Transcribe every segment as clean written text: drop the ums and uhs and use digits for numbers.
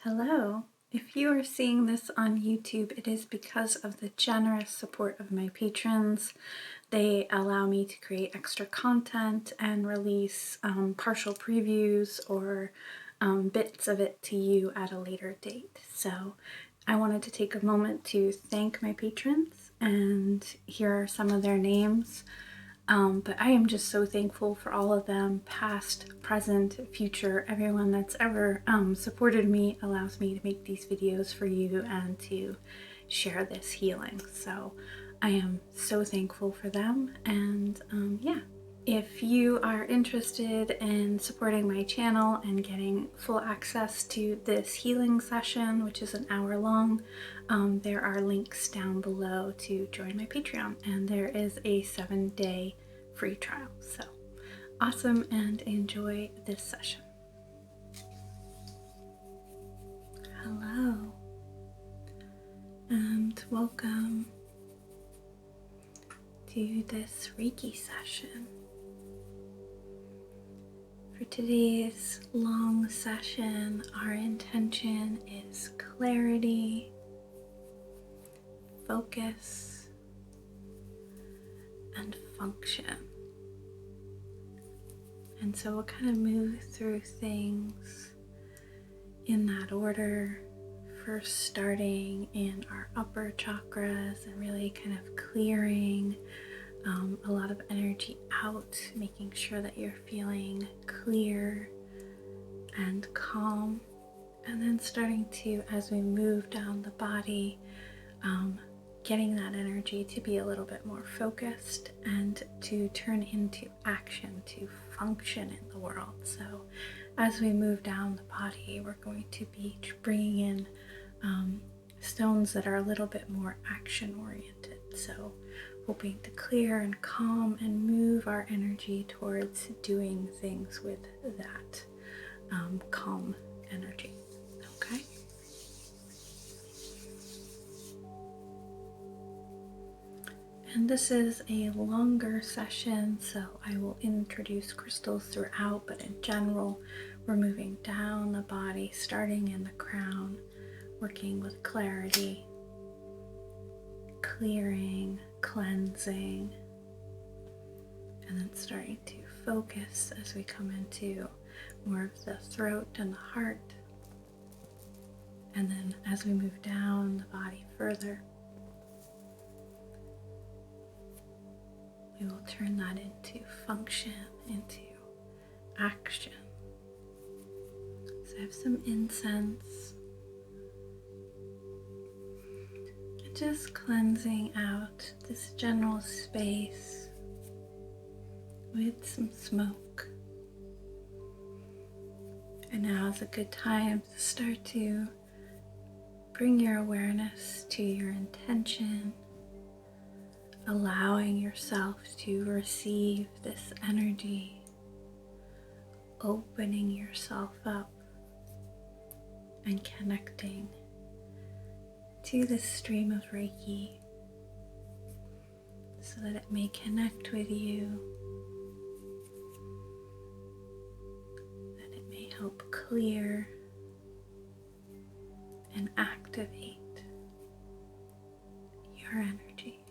Hello. If you are seeing this on YouTube, it is because of the generous support of my patrons. They allow me to create extra content and release partial previews or bits of it to you at a later date. So I wanted to take a moment to thank my patrons, and here are some of their names. But I am just so thankful for all of them, past, present, future. Everyone that's ever supported me allows me to make these videos for you and to share this healing. So I am so thankful for them. And yeah, if you are interested in supporting my channel and getting full access to this healing session, which is an hour long, there are links down below to join my Patreon, and there is a 7-day free trial. So awesome, and enjoy this session. Hello, and welcome to this Reiki session. For today's long session, our intention is clarity, focus, and function. And so we'll kind of move through things in that order, first starting in our upper chakras and really kind of clearing a lot of energy out, making sure that you're feeling clear and calm. And then starting to, as we move down the body, getting that energy to be a little bit more focused and to turn into action, to function in the world. So as we move down the body, we're going to be bringing in stones that are a little bit more action oriented. So hoping to clear and calm and move our energy towards doing things with that calm energy. Okay. And this is a longer session, so I will introduce crystals throughout, but in general, we're moving down the body, starting in the crown, working with clarity, clearing, cleansing, and then starting to focus as we come into more of the throat and the heart. And then as we move down the body further, we will turn that into function, into action. So I have some incense. And just cleansing out this general space with some smoke. And now is a good time to start to bring your awareness to your intention, allowing yourself to receive this energy, opening yourself up and connecting to this stream of Reiki so that it may connect with you, that it may help clear and activate your energy.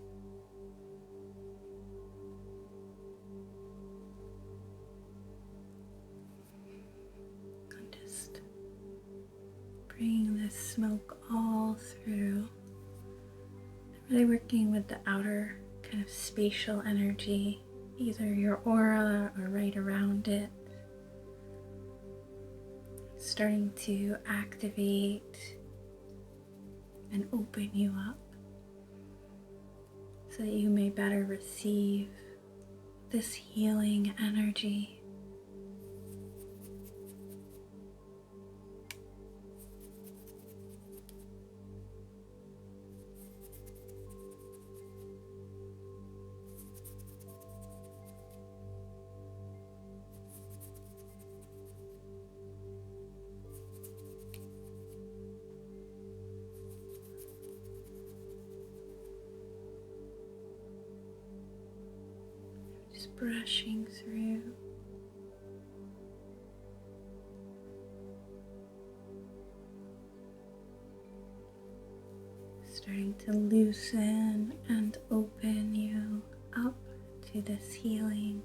Bringing this smoke all through, really working with the outer kind of spatial energy, either your aura or right around it, starting to activate and open you up so that you may better receive this healing energy. Brushing through, going to loosen and open you up to this healing.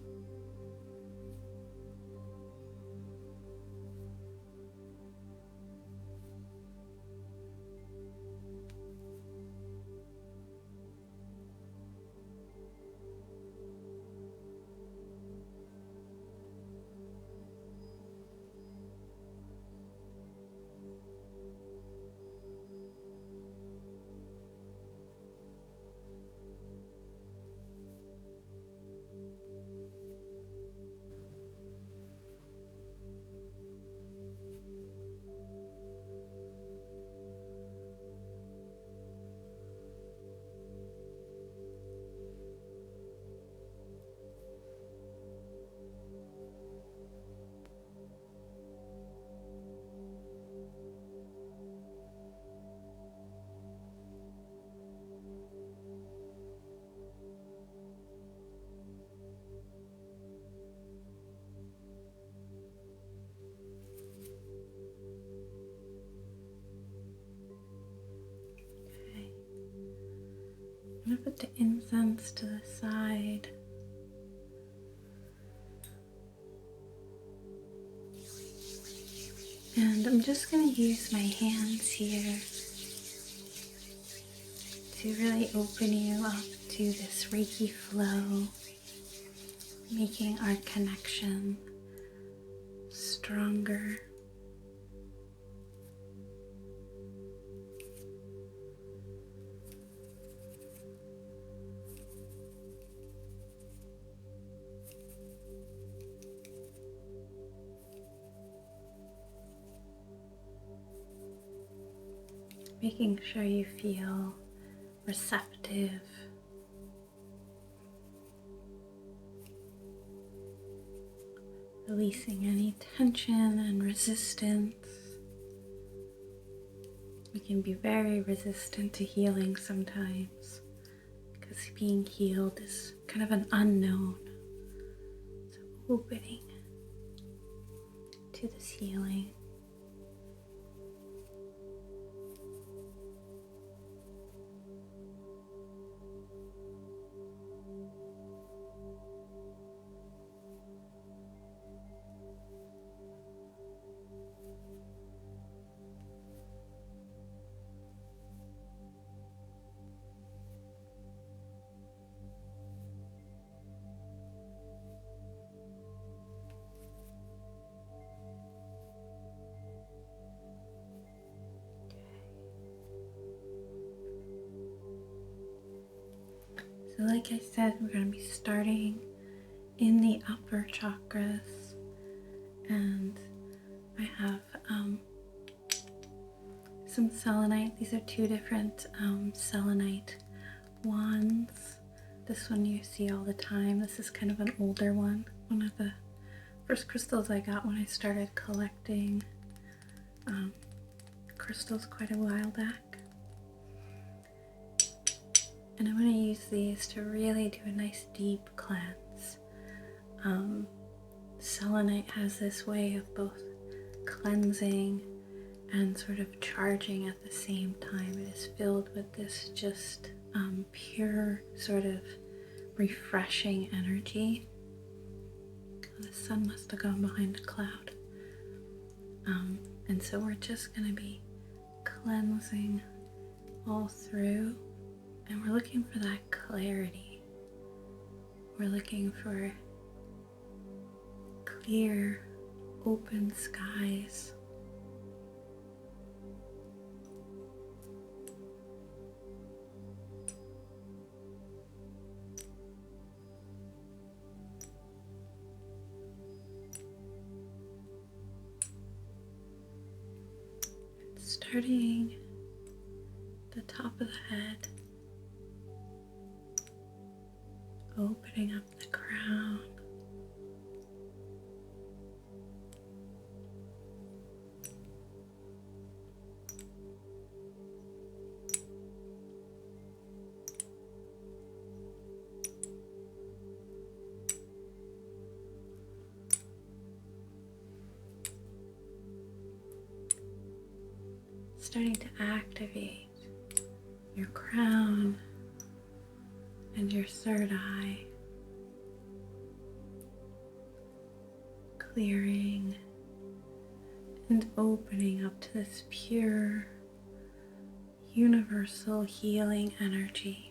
I'm going to put the incense to the side. And I'm just going to use my hands here to really open you up to this Reiki flow, making our connection stronger. Making sure you feel receptive, releasing any tension and resistance. We can be very resistant to healing sometimes because being healed is kind of an unknown. So opening to this healing. So like I said, we're going to be starting in the upper chakras, and I have some selenite. These are two different selenite wands. This one you see all the time. This is kind of an older one. One of the first crystals I got when I started collecting crystals quite a while back. And I'm going to use these to really do a nice deep cleanse. Selenite has this way of both cleansing and sort of charging at the same time. It is filled with this just pure sort of refreshing energy. The sun must have gone behind a cloud. And so we're just going to be cleansing all through. And we're looking for that clarity. We're looking for clear, open skies. Starting at the top of the head. Opening up the crown, starting to activate your crown and your third eye, clearing and opening up to this pure, universal healing energy.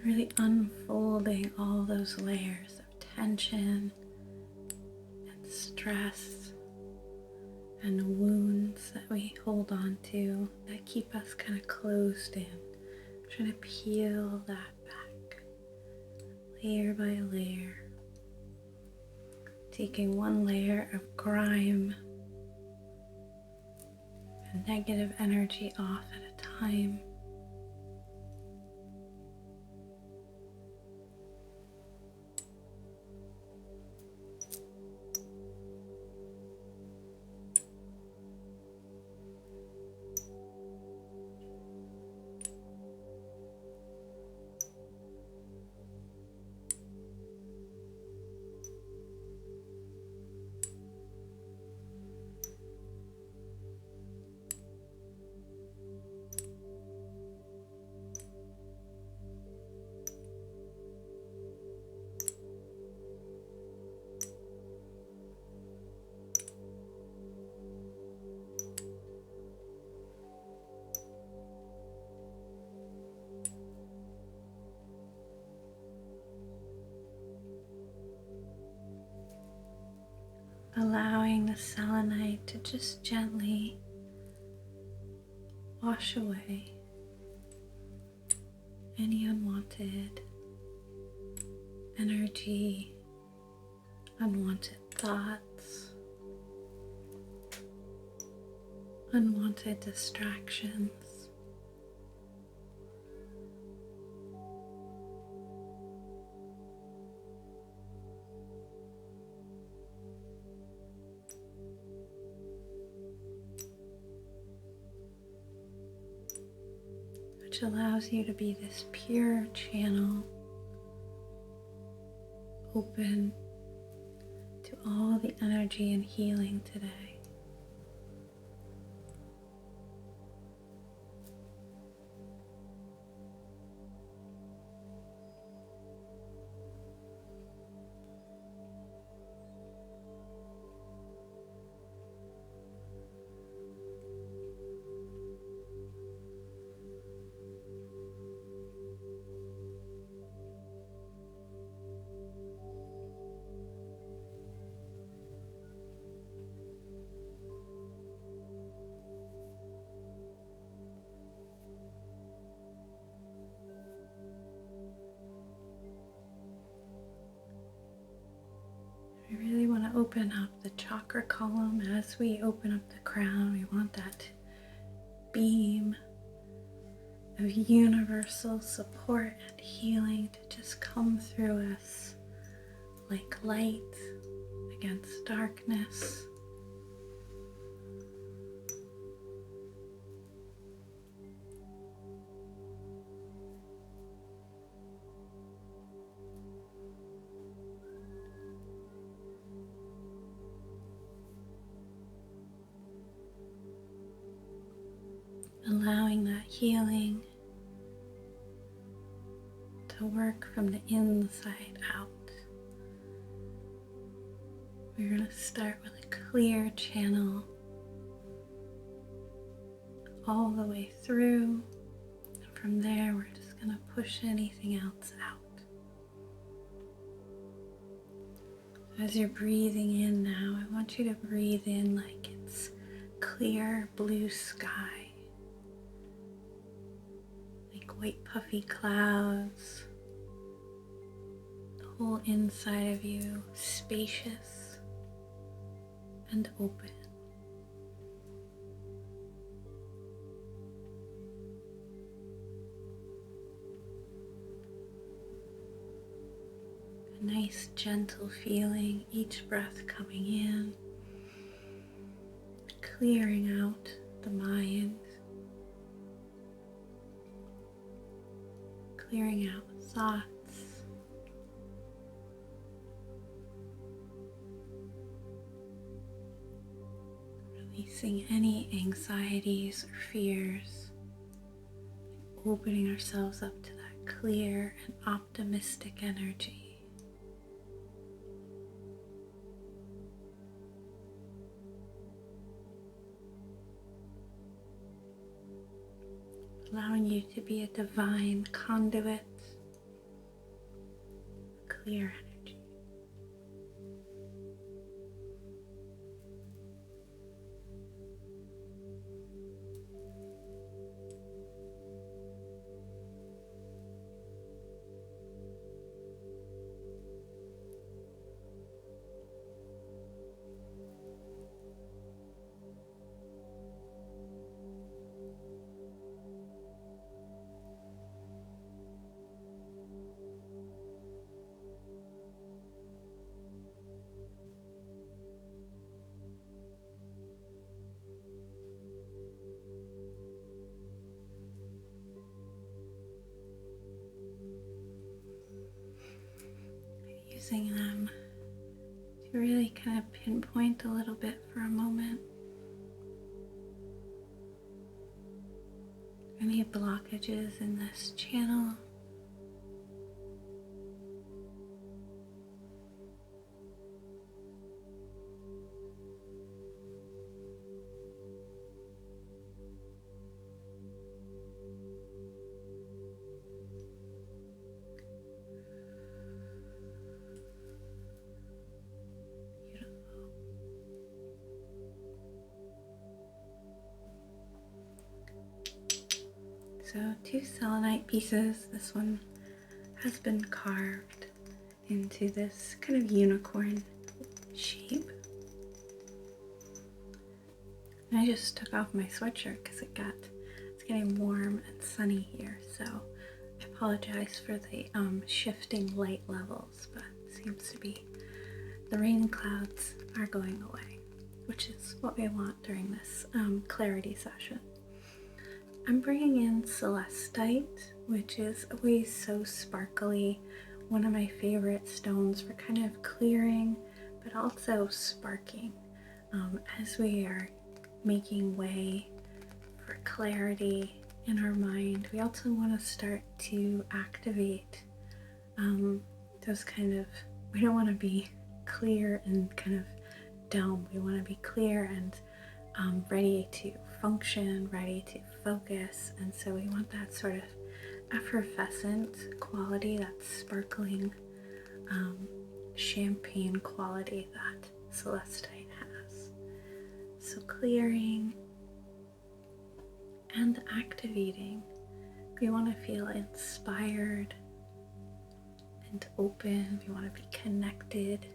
Really unfolding all those layers of tension and stress and wounds that we hold on to that keep us kind of closed in. Trying to peel that back layer by layer, taking one layer of grime and negative energy off at a time. Allowing the selenite to just gently wash away any unwanted energy, unwanted thoughts, unwanted distractions. Which allows you to be this pure channel, open to all the energy and healing today. We really want to open up the chakra column. As we open up the crown, we want that beam of universal support and healing to just come through us like light against darkness. Allowing that healing to work from the inside out. We're going to start with a clear channel all the way through, and from there we're just going to push anything else out. As you're breathing in now, I want you to breathe in like it's clear blue sky. White puffy clouds, the whole inside of you spacious and open. nice gentle feeling each breath coming in, clearing out the mind, clearing out thoughts, releasing any anxieties or fears, opening ourselves up to that clear and optimistic energy. Allowing you to be a divine conduit, clear energy. Using them to really kind of pinpoint a little bit for a moment. Any blockages in this channel. So 2 selenite pieces. This one has been carved into this kind of unicorn shape. And I just took off my sweatshirt because it's getting warm and sunny here. So I apologize for the shifting light levels, but it seems to be the rain clouds are going away, which is what we want during this clarity session. I'm bringing in celestite, which is always so sparkly, one of my favorite stones for kind of clearing, but also sparking as we are making way for clarity in our mind. We also want to start to activate those kind of, we don't want to be clear and kind of dumb. We want to be clear and ready to function, ready to focus, and so we want that sort of effervescent quality, that sparkling champagne quality that celestite has. So clearing and activating. We want to feel inspired and open. We want to be connected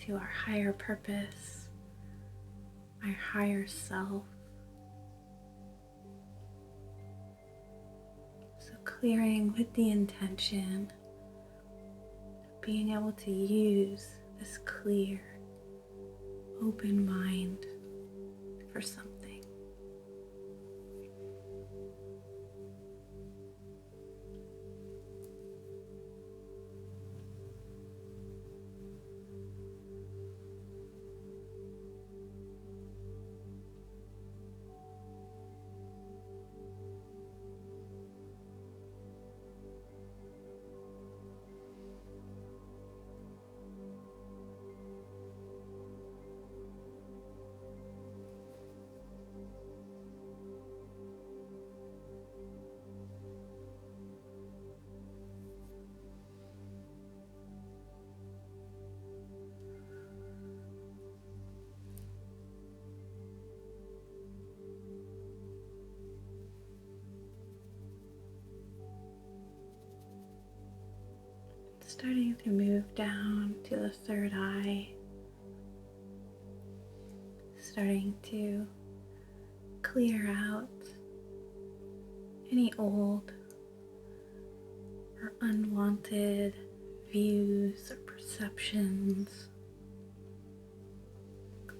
to our higher purpose, our higher self. So clearing with the intention of being able to use this clear, open mind for something. Starting to move down to the third eye, starting to clear out any old or unwanted views or perceptions.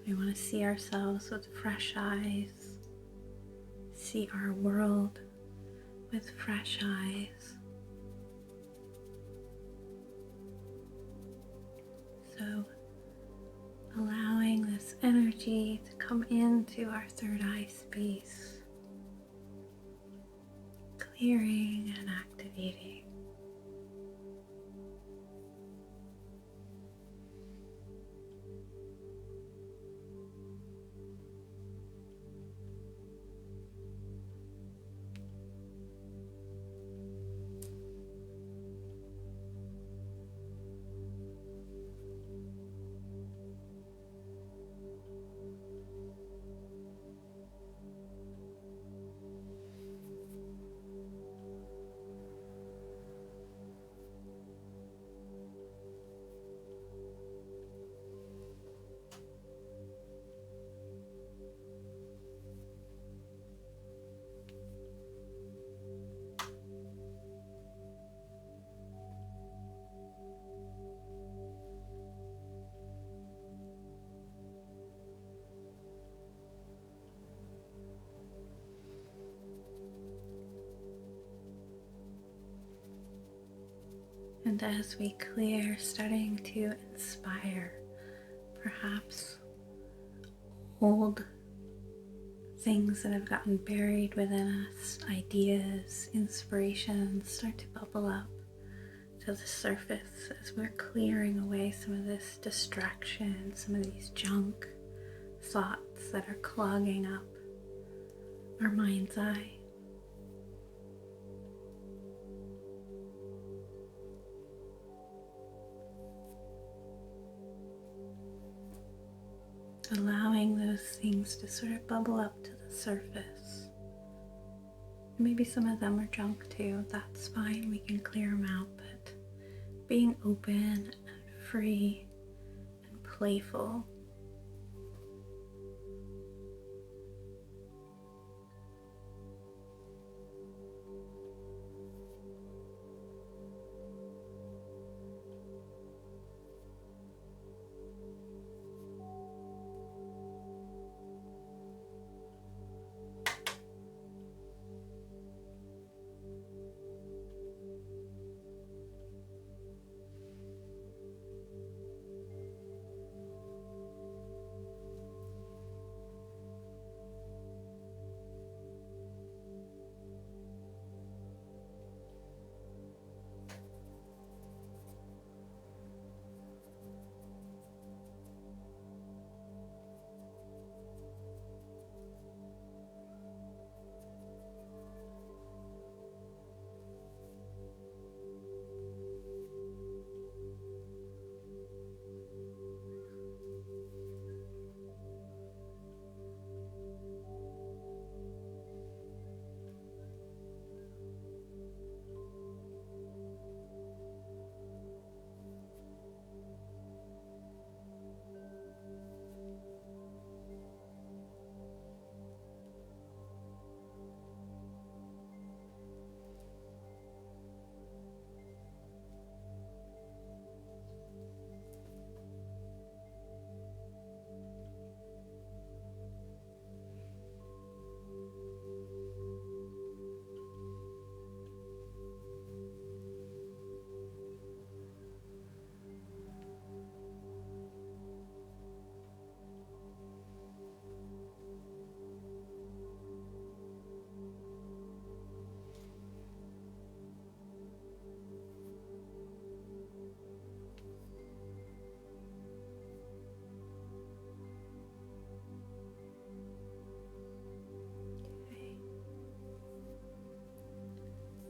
We want to see ourselves with fresh eyes, see our world with fresh eyes. So, allowing this energy to come into our third eye space, clearing and activating. And as we clear, starting to inspire perhaps old things that have gotten buried within us, ideas, inspirations start to bubble up to the surface as we're clearing away some of this distraction, some of these junk thoughts that are clogging up our mind's eye. Allowing those things to sort of bubble up to the surface. Maybe some of them are junk too, that's fine, we can clear them out, but being open and free and playful.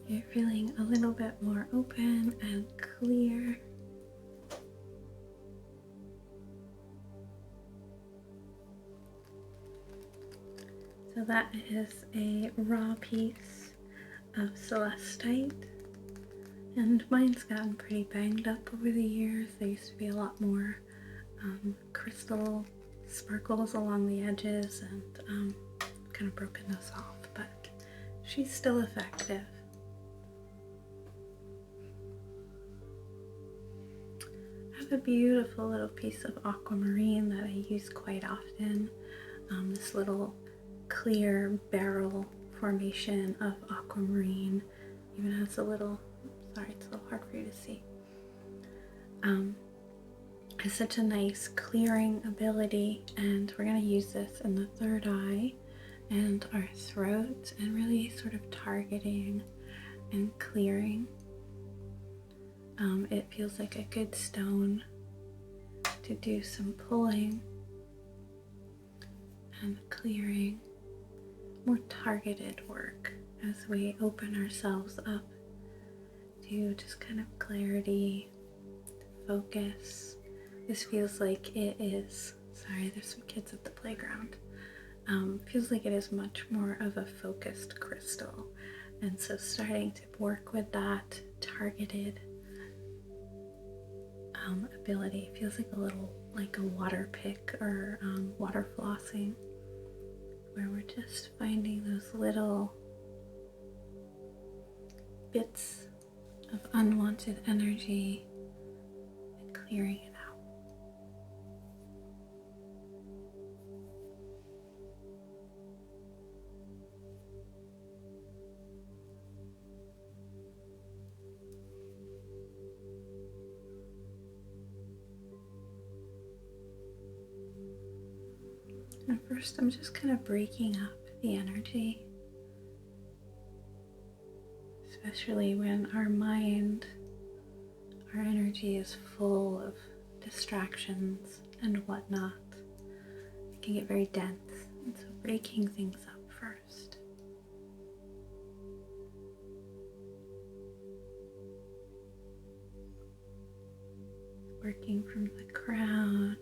You're feeling a little bit more open and clear. So that is a raw piece of celestite, and mine's gotten pretty banged up over the years. There used to be a lot more crystal sparkles along the edges, and kind of broken those off, but she's still effective. have a beautiful little piece of aquamarine that I use quite often. This little clear barrel formation of aquamarine even has a little, sorry, it's a little hard for you to see. It's such a nice clearing ability, and we're going to use this in the third eye and our throat, and really sort of targeting and clearing. It feels like a good stone to do some pulling and clearing, more targeted work as we open ourselves up to just kind of clarity, focus. This feels like it is, sorry, there's some kids at the playground. Feels like it is much more of a focused crystal. And so starting to work with that targeted ability feels like a little, like a water pick or water flossing, where we're just finding those little bits of unwanted energy and clearing it out. And first, I'm just kind of breaking up the energy, especially when our mind, our energy is full of distractions and whatnot. It can get very dense, and so breaking things up first. Working from the crown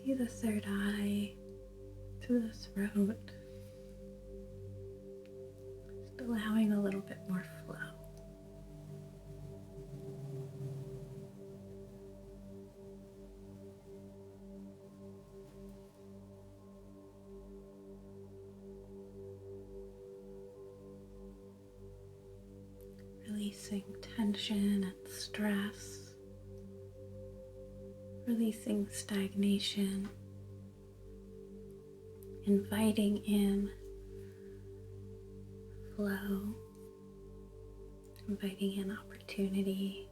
to the third eye, to the throat, just allowing a little bit more flow. Releasing tension and stress, releasing stagnation, inviting in flow, inviting in opportunity.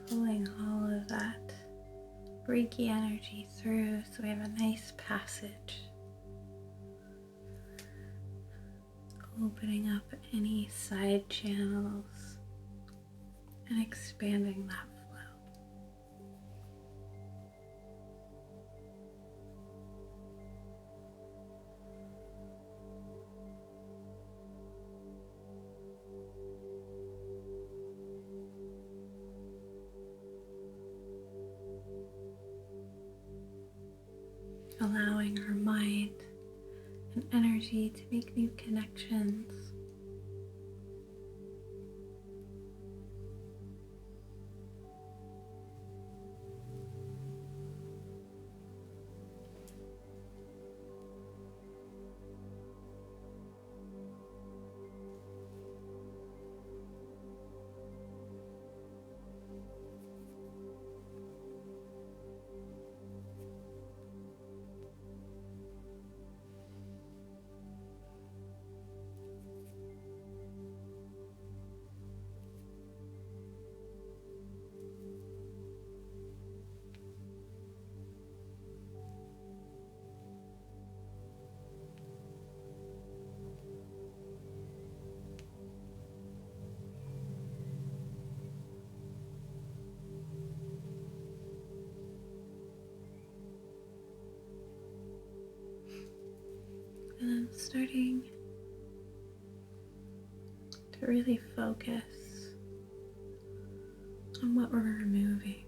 Pulling all of that Reiki energy through so we have a nice passage. Opening up any side channels and expanding that flow. Allowing our mind and energy to make new connections. starting to really focus on what we're removing.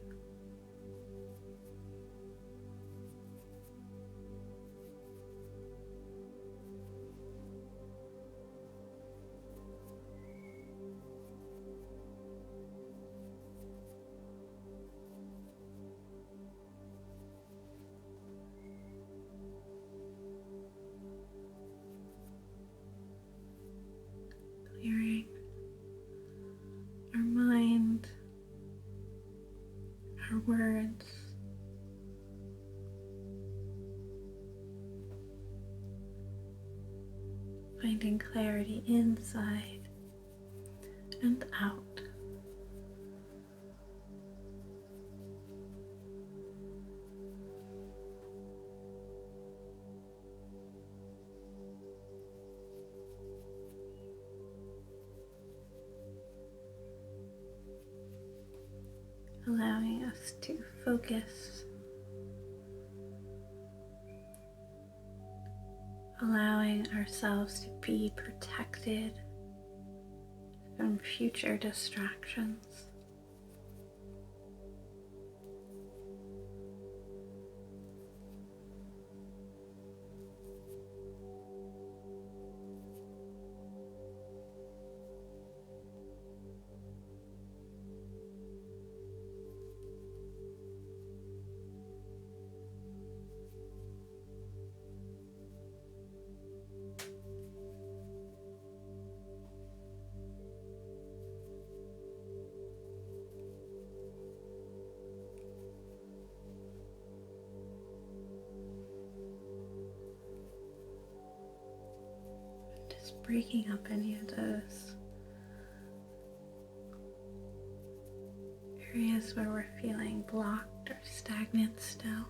Clearing our mind, our words, finding clarity inside and out. Allowing us to focus, allowing ourselves to be protected from future distractions. Just breaking up any of those areas where we're feeling blocked or stagnant still.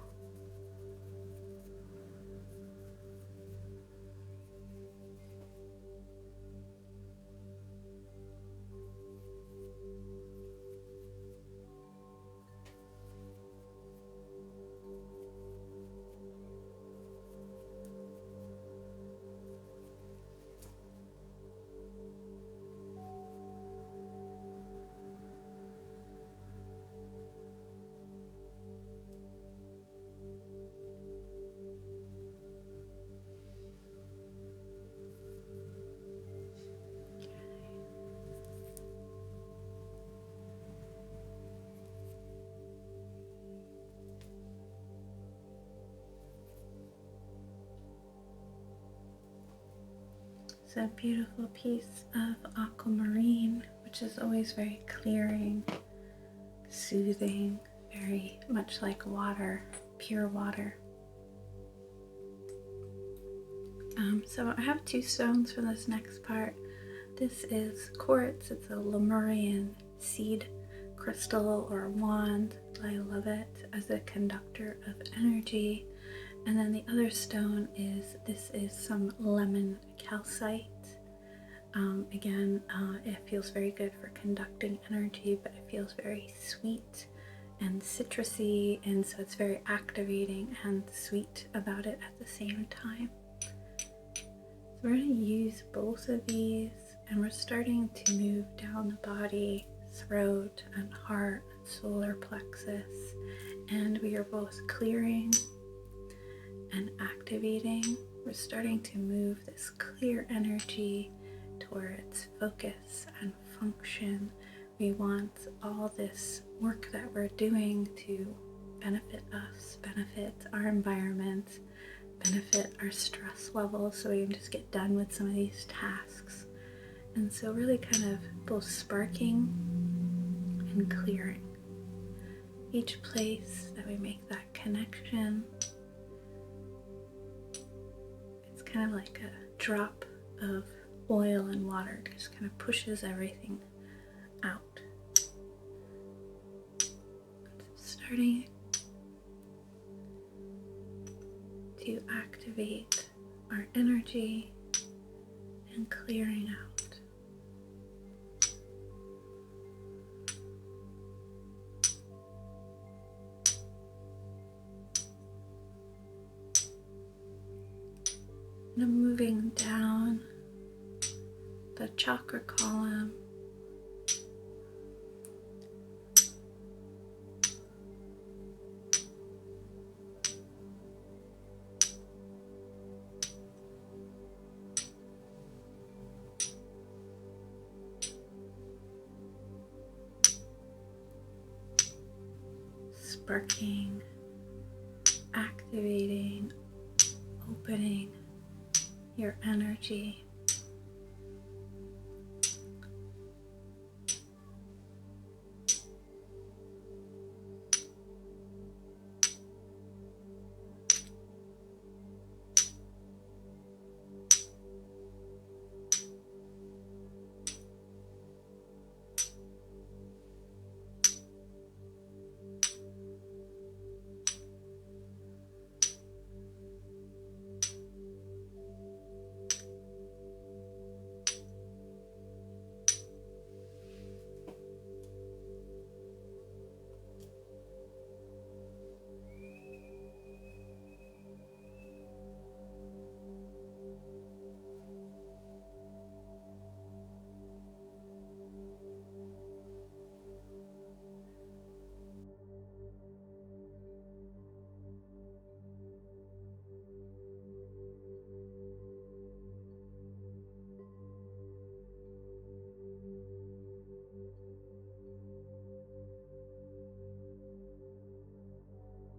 It's a beautiful piece of aquamarine, which is always very clearing, soothing, very much like water, pure water. So I have two stones for this next part. This is quartz. It's a Lemurian seed crystal or wand. I love it as a conductor of energy. And then the other stone this is some lemon calcite. Again, it feels very good for conducting energy, but it feels very sweet and citrusy, and so it's very activating and sweet about it at the same time. So we're going to use both of these, and we're starting to move down the body, throat and heart and solar plexus, and we are both clearing and activating. We're starting to move this clear energy towards focus and function. We want all this work that we're doing to benefit us, benefit our environment, benefit our stress levels, so we can just get done with some of these tasks. And so really kind of both sparking and clearing. Each place that we make that connection, it's kind of like a drop of oil and water, it just kind of pushes everything out. Starting to activate our energy and clearing out. And I'm moving down the chakra column, sparking, activating, opening your energy.